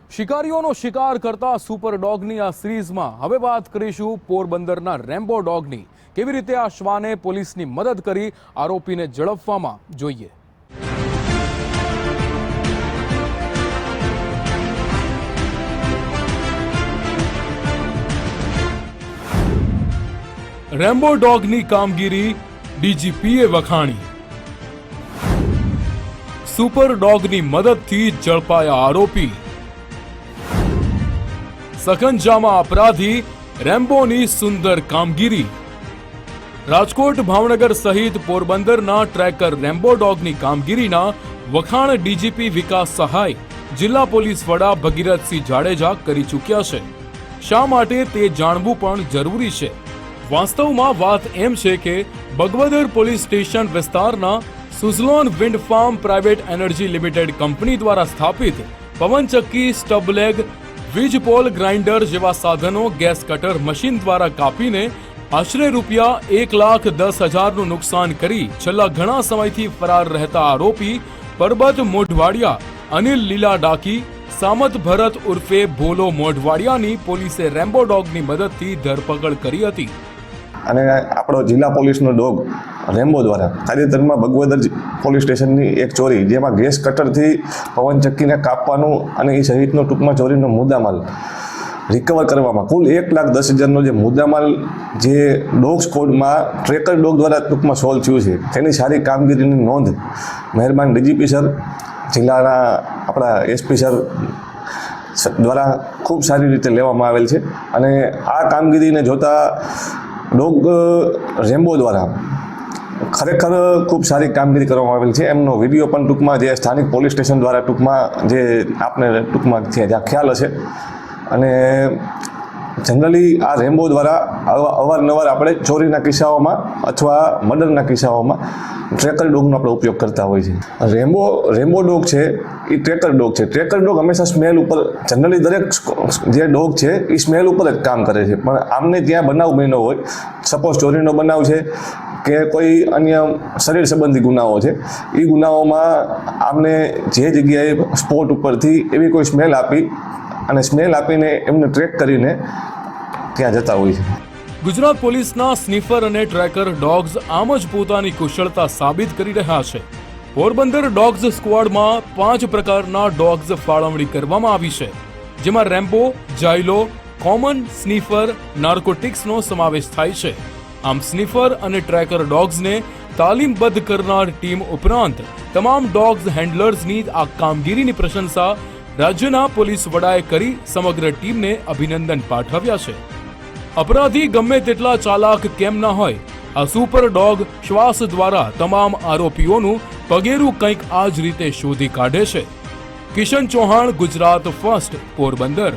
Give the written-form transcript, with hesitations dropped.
શિકારીઓનો શિકાર કરતા સુપર ડોગની આ સિરીઝમાં હવે વાત કરીશું પોરબંદરના રેમ્બો ડોગની। કેવી રીતે આ શ્વાને પોલીસની મદદ કરી આરોપીને ઝડપવામાં જોઈએ। રેમ્બો ડોગની કામગીરી ડીજીપીએ વખાણી। સુપર ડોગની મદદથી ઝડપાયા આરોપી। સખંજામાં અપરાધી રેમ્બોની સુંદર કામગીરી। રાજકોટ ભાવનગર સહિત પોરબંદરના ટ્રેકર રેમ્બો ડોગની કામગીરીના વખાણ ડીજીપી વિકાસ સહાય, જિલ્લા પોલીસ વડા ભગીરથસિંહ જાડેજા કરી ચૂક્યા છે। શા માટે તે જાણવું પણ જરૂરી છે। વાસ્તવમાં વાત એમ છે કે બગવદર પોલીસ સ્ટેશન વિસ્તારના Suzlon wind farm private energy limited company દ્વારા સ્થાપિત પવનચક્કી, સ્ટબલેગ, વીજ પોલ ગ્રાઇન્ડર જેવા સાધનો ગેસ કટર મશીન દ્વારા કાપીને આશરે રૂપિયા 1,10,000નું નુકસાન કરી છેલ્લા ઘણા સમયથી ફરાર રહેતા આરોપી પરબત મોઢવાડિયા, અનિલ લીલા ડાકી, સામત ભરત ઉર્ફે ભોલો મોઢવાડિયાની પોલીસે રેમ્બો ડોગની મદદથી ધરપકડ કરી હતી। અને આપણો જિલ્લા પોલીસનો ડોગ રેમ્બો દ્વારા તાજેતરમાં બગવદર પોલીસ સ્ટેશનની એક ચોરી, જેમાં ગેસ કટરથી પવનચક્કીને કાપવાનું અને એ સહિતનો ટૂંકમાં ચોરીનો મુદ્દામાલ રિકવર કરવામાં કુલ 1,10,000નો જે મુદ્દામાલ જે ડોગ સ્કોડમાં ટ્રેકર ડોગ દ્વારા ટૂંકમાં સોલ્વ થયું છે, તેની સારી કામગીરીની નોંધ મહેરબાન ડીજીપી સર, જિલ્લાના આપણા એસપી સર દ્વારા ખૂબ સારી રીતે લેવામાં આવેલ છે। અને આ કામગીરીને જોતા ડોગ રેમ્બો દ્વારા ખરેખર ખૂબ સારી કામગીરી કરવામાં આવેલ છે। એમનો વિડીયો પણ ટૂંકમાં જે સ્થાનિક પોલીસ સ્ટેશન દ્વારા ટૂંકમાં જે આપને ટૂંકમાં જ્યાં ખ્યાલ હશે। અને જનરલી આ રેમ્બો દ્વારા અવારનવાર આપણે ચોરીના કિસ્સાઓમાં અથવા મર્ડરના કિસ્સાઓમાં ટ્રેકર ડોગનો આપણે ઉપયોગ કરતા હોય છે। રેમ્બો ડોગ છે એ ટ્રેકર ડોગ છે। ટ્રેકર ડોગ હંમેશા સ્મેલ ઉપર, જનરલી દરેક જે ડોગ છે એ સ્મેલ ઉપર જ કામ કરે છે, પણ આમને ત્યાં બનાવ બન્યો હોય, સપોઝ ચોરીનો બનાવ છે કે કોઈ અન્ય શરીર સંબંધી ગુનાઓ છે, એ ગુનાઓમાં આમને જે જગ્યાએ સ્પોટ ઉપરથી એવી કોઈ સ્મેલ આપીને એમને ટ્રેક કરીને ત્યાં જતા હોય છે। ગુજરાત પોલીસના સ્નીફર અને ટ્રેકર ડોગ્સ આમ જ પોતાની કુશળતા સાબિત કરી રહ્યા છે। પોરબંદર ડોગ્સ સ્ક્વોડમાં 5 પ્રકારના ડોગ્સ ફાળવણી કરવામાં આવી છે, જેમાં રેમ્બો, જાયલો, કોમન, સ્નીફર, નાર્કોટિક્સનો સમાવેશ થાય છે। આમ સ્નીફર અને ટ્રેકર ડોગ્સને તાલીમબદ્ધ કરનાર ટીમ ઉપરાંત તમામ ડોગ્સ હેન્ડલર્સની આ કામગીરીની પ્રશંસા રાજ્યના પોલીસ વડાએ કરી સમગ્ર ટીમને અભિનંદન પાઠવ્યા છે। અપરાધી ગમે તેટલા ચાલાક કેમ ન હોય, આ સુપર ડોગ શ્વાસ દ્વારા તમામ આરોપીઓનું પગેરું કંઈક આ જ રીતે શોધી કાઢે છે। કિશન ચૌહાણ, ગુજરાત ફર્સ્ટ, પોરબંદર।